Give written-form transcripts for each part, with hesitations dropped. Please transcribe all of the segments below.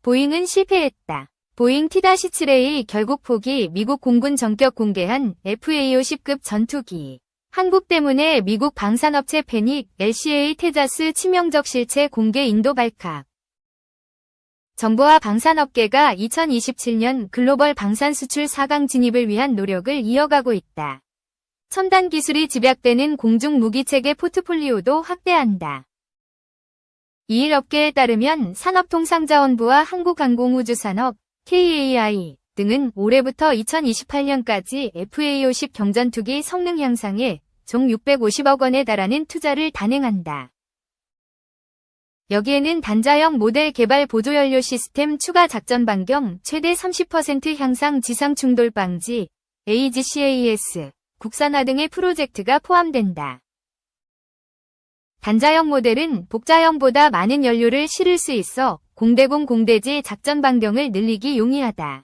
보잉은 실패했다. 보잉 T-7A 결국 포기. 미국 공군 전격 공개한 FA-50급 전투기. 한국 때문에 미국 방산업체 패닉. LCA 테자스 치명적 실체 공개. 인도 발칵. 정부와 방산업계가 2027년 글로벌 방산 수출 4강 진입을 위한 노력을 이어가고 있다. 첨단 기술이 집약되는 공중 무기체계 포트폴리오도 확대한다. 이일 업계에 따르면 산업통상자원부와 한국항공우주산업, KAI 등은 올해부터 2028년까지 FA-50 경전투기 성능 향상에 총 650억 원에 달하는 투자를 단행한다. 여기에는 단자형 모델 개발 보조연료 시스템 추가 작전 반경 최대 30% 향상 지상 충돌 방지, AGCAS, 국산화 등의 프로젝트가 포함된다. 단자형 모델은 복자형보다 많은 연료를 실을 수 있어 공대공 공대지 작전 반경을 늘리기 용이하다.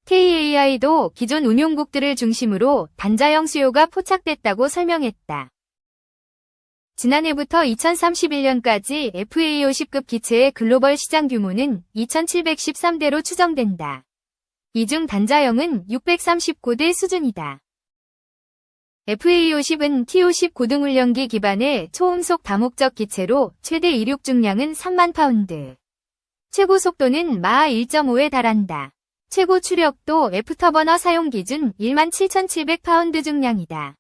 KAI도 기존 운용국들을 중심으로 단자형 수요가 포착됐다고 설명했다. 지난해부터 2031년까지 FA-50급 기체의 글로벌 시장 규모는 2,713대로 추정된다. 이 중 단자형은 639대 수준이다. FA-50은 T-50 고등훈련기 기반의 초음속 다목적 기체로 최대 이륙 중량은 3만 파운드. 최고 속도는 마하 1.5에 달한다. 최고 추력도 F터버너 사용 기준 17,700파운드 중량이다.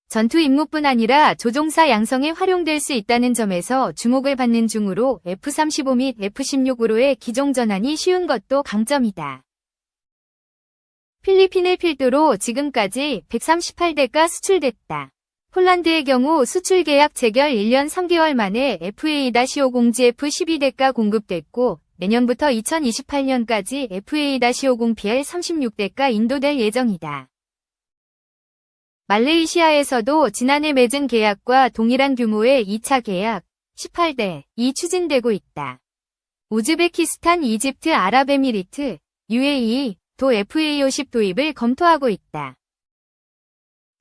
전투 임무뿐 아니라 조종사 양성에 활용될 수 있다는 점에서 주목을 받는 중으로 F-35 및 F-16으로의 기종 전환이 쉬운 것도 강점이다. 필리핀을 필두로 지금까지 138대가 수출됐다. 폴란드의 경우 수출 계약 체결 1년 3개월 만에 FA-50G F-12대가 공급됐고 내년부터 2028년까지 FA-50PL 36대가 인도될 예정이다. 말레이시아에서도 지난해 맺은 계약과 동일한 규모의 2차 계약 18대이 추진되고 있다. 우즈베키스탄, 이집트, 아랍에미리트, UAE 도 FA-50 도입을 검토하고 있다.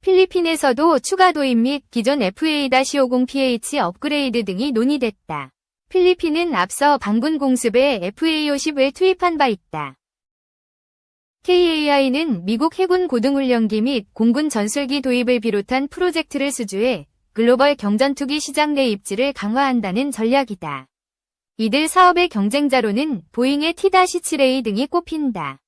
필리핀에서도 추가 도입 및 기존 FA-50PH 업그레이드 등이 논의됐다. 필리핀은 앞서 반군 공습에 FA-50을 투입한 바 있다. KAI는 미국 해군 고등훈련기 및 공군 전술기 도입을 비롯한 프로젝트를 수주해 글로벌 경전투기 시장 내 입지를 강화한다는 전략이다. 이들 사업의 경쟁자로는 보잉의 T-7A 등이 꼽힌다.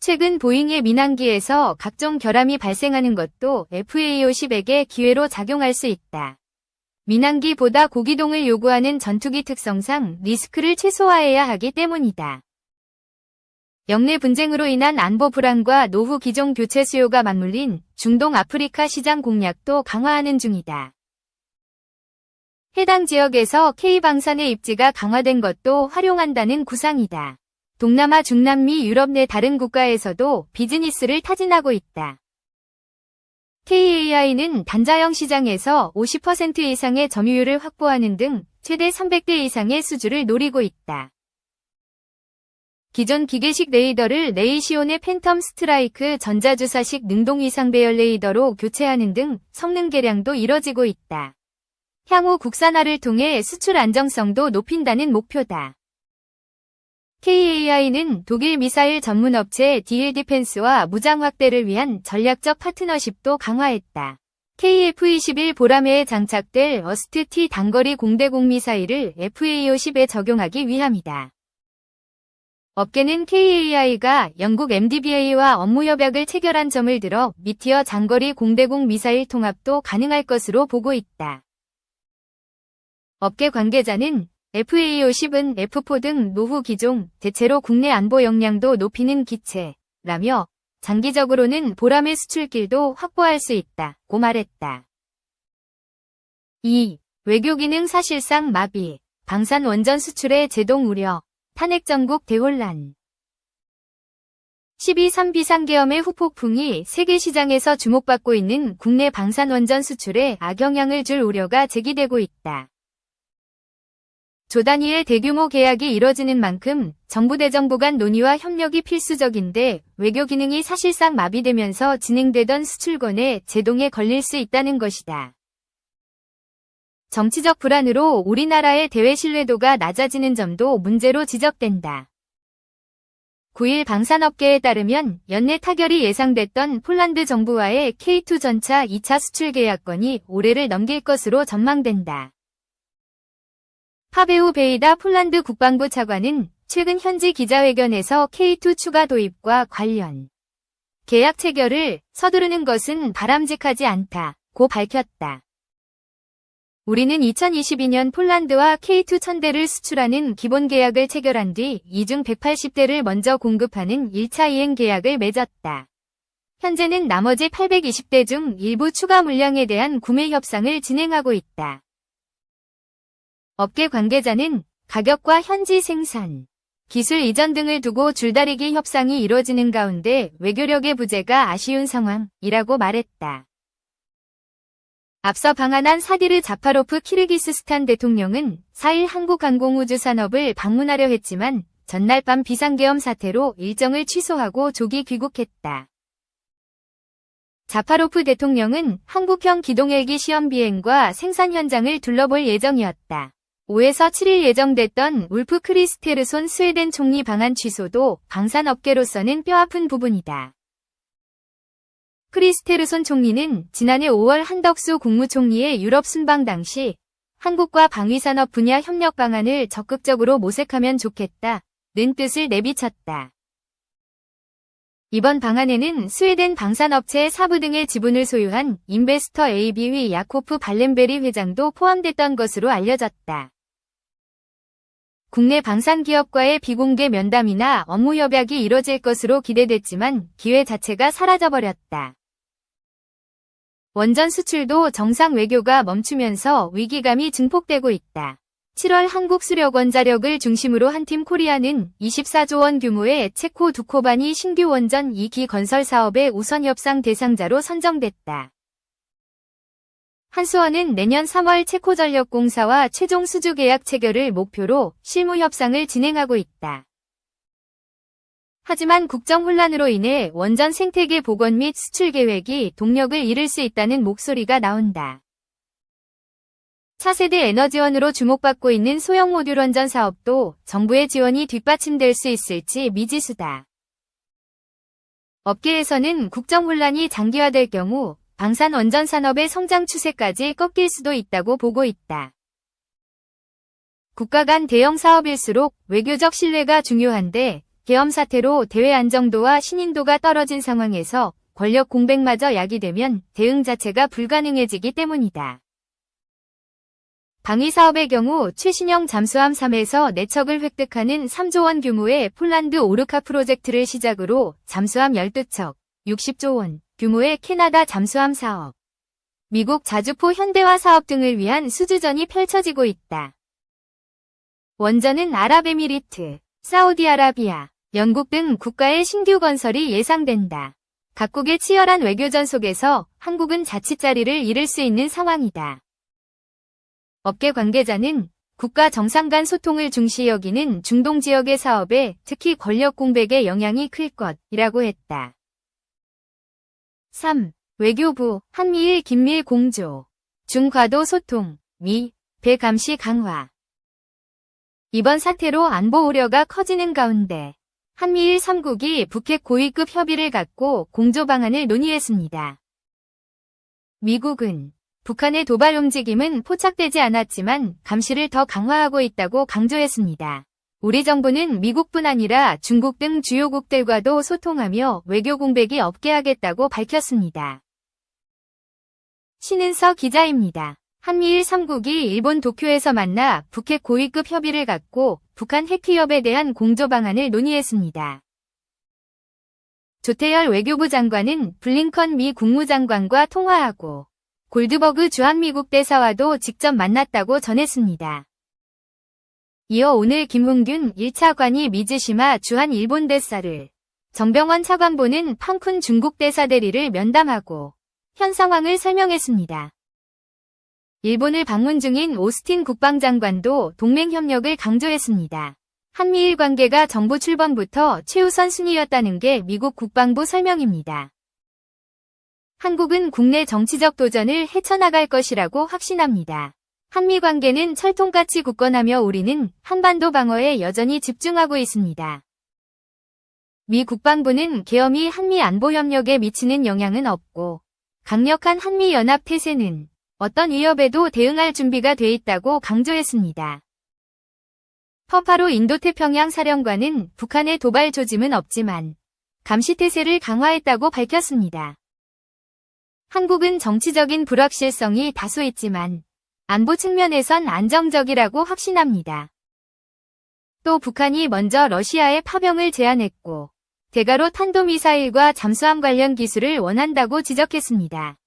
최근 보잉의 민항기에서 각종 결함이 발생하는 것도 FA-50에게 기회로 작용할 수 있다. 민항기보다 고기동을 요구하는 전투기 특성상 리스크를 최소화해야 하기 때문이다. 영내 분쟁으로 인한 안보 불안과 노후 기종 교체 수요가 맞물린 중동 아프리카 시장 공략도 강화하는 중이다. 해당 지역에서 K방산의 입지가 강화된 것도 활용한다는 구상이다. 동남아, 중남미, 유럽 내 다른 국가에서도 비즈니스를 타진하고 있다. KAI는 단자형 시장에서 50% 이상의 점유율을 확보하는 등 최대 300대 이상의 수주를 노리고 있다. 기존 기계식 레이더를 레이시온의 팬텀 스트라이크 전자주사식 능동 이상 배열 레이더로 교체하는 등 성능 개량도 이뤄지고 있다. 향후 국산화를 통해 수출 안정성도 높인다는 목표다. KAI는 독일 미사일 전문 업체 DL 디펜스와 무장 확대를 위한 전략적 파트너십도 강화했다. KF-21 보라매에 장착될 어스트-T 단거리 공대공 미사일을 FA-50에 적용하기 위함이다. 업계는 KAI가 영국 MDBA와 업무 협약을 체결한 점을 들어 미티어 장거리 공대공 미사일 통합도 가능할 것으로 보고 있다. 업계 관계자는 FA-50은 F4 등 노후 기종, 대체로 국내 안보 역량도 높이는 기체라며 장기적으로는 보라매 수출길도 확보할 수 있다고 말했다. 2. 외교 기능 사실상 마비, 방산 원전 수출의 제동 우려, 탄핵 전국 대혼란. 12.3 비상계엄의 후폭풍이 세계 시장에서 주목받고 있는 국내 방산 원전 수출에 악영향을 줄 우려가 제기되고 있다. 조 단위의 대규모 계약이 이뤄지는 만큼 정부 대정부 간 논의와 협력이 필수적인데 외교 기능이 사실상 마비되면서 진행되던 수출권의 제동에 걸릴 수 있다는 것이다. 정치적 불안으로 우리나라의 대외 신뢰도가 낮아지는 점도 문제로 지적된다. 9일 방산업계에 따르면 연내 타결이 예상됐던 폴란드 정부와의 K2 전차 2차 수출 계약건이 올해를 넘길 것으로 전망된다. 파베우 베이다 폴란드 국방부 차관은 최근 현지 기자회견에서 K2 추가 도입과 관련 계약 체결을 서두르는 것은 바람직하지 않다고 밝혔다. 우리는 2022년 폴란드와 K2 1000대를 수출하는 기본 계약을 체결한 뒤 이중 180대를 먼저 공급하는 1차 이행 계약을 맺었다. 현재는 나머지 820대 중 일부 추가 물량에 대한 구매 협상을 진행하고 있다. 업계 관계자는 가격과 현지 생산, 기술 이전 등을 두고 줄다리기 협상이 이뤄지는 가운데 외교력의 부재가 아쉬운 상황이라고 말했다. 앞서 방한한 사디르 자파로프 키르기스스탄 대통령은 4일 한국항공우주 산업을 방문하려 했지만 전날 밤 비상계엄 사태로 일정을 취소하고 조기 귀국했다. 자파로프 대통령은 한국형 기동헬기 시험 비행과 생산 현장을 둘러볼 예정이었다. 5에서 7일 예정됐던 울프 크리스테르손 스웨덴 총리 방한 취소도 방산업계로서는 뼈아픈 부분이다. 크리스테르손 총리는 지난해 5월 한덕수 국무총리의 유럽 순방 당시 한국과 방위산업 분야 협력 방안을 적극적으로 모색하면 좋겠다는 뜻을 내비쳤다. 이번 방안에는 스웨덴 방산업체 사부 등의 지분을 소유한 인베스터 AB의 야코프 발렌베리 회장도 포함됐던 것으로 알려졌다. 국내 방산기업과의 비공개 면담이나 업무 협약이 이뤄질 것으로 기대됐지만 기회 자체가 사라져버렸다. 원전 수출도 정상 외교가 멈추면서 위기감이 증폭되고 있다. 7월 한국수력원자력을 중심으로 한 팀 코리아는 24조 원 규모의 체코 두코바니 신규 원전 2기 건설 사업의 우선 협상 대상자로 선정됐다. 한수원은 내년 3월 체코전력공사와 최종 수주 계약 체결을 목표로 실무 협상을 진행하고 있다. 하지만 국정 혼란으로 인해 원전 생태계 복원 및 수출 계획이 동력을 잃을 수 있다는 목소리가 나온다. 차세대 에너지원으로 주목받고 있는 소형 모듈 원전 사업도 정부의 지원이 뒷받침될 수 있을지 미지수다. 업계에서는 국정 혼란이 장기화될 경우 방산 원전 산업의 성장 추세까지 꺾일 수도 있다고 보고 있다. 국가 간 대형 사업일수록 외교적 신뢰가 중요한데 계엄 사태로 대외 안정도와 신인도가 떨어진 상황에서 권력 공백마저 야기되면 대응 자체가 불가능해지기 때문이다. 방위사업의 경우 최신형 잠수함 3에서 4척을 획득하는 3조 원 규모의 폴란드 오르카 프로젝트를 시작으로 잠수함 12척, 60조 원 규모의 캐나다 잠수함 사업, 미국 자주포 현대화 사업 등을 위한 수주전이 펼쳐지고 있다. 원전은 아랍에미리트, 사우디아라비아, 영국 등 국가의 신규 건설이 예상된다. 각국의 치열한 외교전 속에서 한국은 자칫 자리를 잃을 수 있는 상황이다. 업계 관계자는 국가 정상 간 소통을 중시 여기는 중동 지역의 사업에 특히 권력 공백의 영향이 클 것이라고 했다. 3. 외교부, 한미일 긴밀 공조, 중과도 소통, 미, 배 감시 강화. 이번 사태로 안보 우려가 커지는 가운데 한미일 3국이 북핵 고위급 협의를 갖고 공조 방안을 논의했습니다. 미국은 북한의 도발 움직임은 포착되지 않았지만 감시를 더 강화하고 있다고 강조했습니다. 우리 정부는 미국뿐 아니라 중국 등 주요국들과도 소통하며 외교 공백이 없게 하겠다고 밝혔습니다. 신은서 기자입니다. 한미일 3국이 일본 도쿄에서 만나 북핵 고위급 협의를 갖고 북한 핵위협에 대한 공조 방안을 논의했습니다. 조태열 외교부 장관은 블링컨 미 국무장관과 통화하고 골드버그 주한미국 대사와도 직접 만났다고 전했습니다. 이어 오늘 김흥균 1차 관이 미즈시마 주한 일본 대사를, 정병원 차관보는 팡쿤 중국 대사 대리를 면담하고 현 상황을 설명했습니다. 일본을 방문 중인 오스틴 국방장관도 동맹 협력을 강조했습니다. 한미일 관계가 정부 출범부터 최우선 순위였다는 게 미국 국방부 설명입니다. 한국은 국내 정치적 도전을 헤쳐나갈 것이라고 확신합니다. 한미 관계는 철통같이 굳건하며 우리는 한반도 방어에 여전히 집중하고 있습니다. 미 국방부는 계엄이 한미 안보 협력에 미치는 영향은 없고 강력한 한미 연합 태세는 어떤 위협에도 대응할 준비가 돼 있다고 강조했습니다. 퍼파로 인도태평양 사령관은 북한의 도발 조짐은 없지만 감시태세를 강화했다고 밝혔습니다. 한국은 정치적인 불확실성이 다소 있지만 안보 측면에선 안정적이라고 확신합니다. 또 북한이 먼저 러시아에 파병을 제안했고 대가로 탄도미사일과 잠수함 관련 기술을 원한다고 지적했습니다.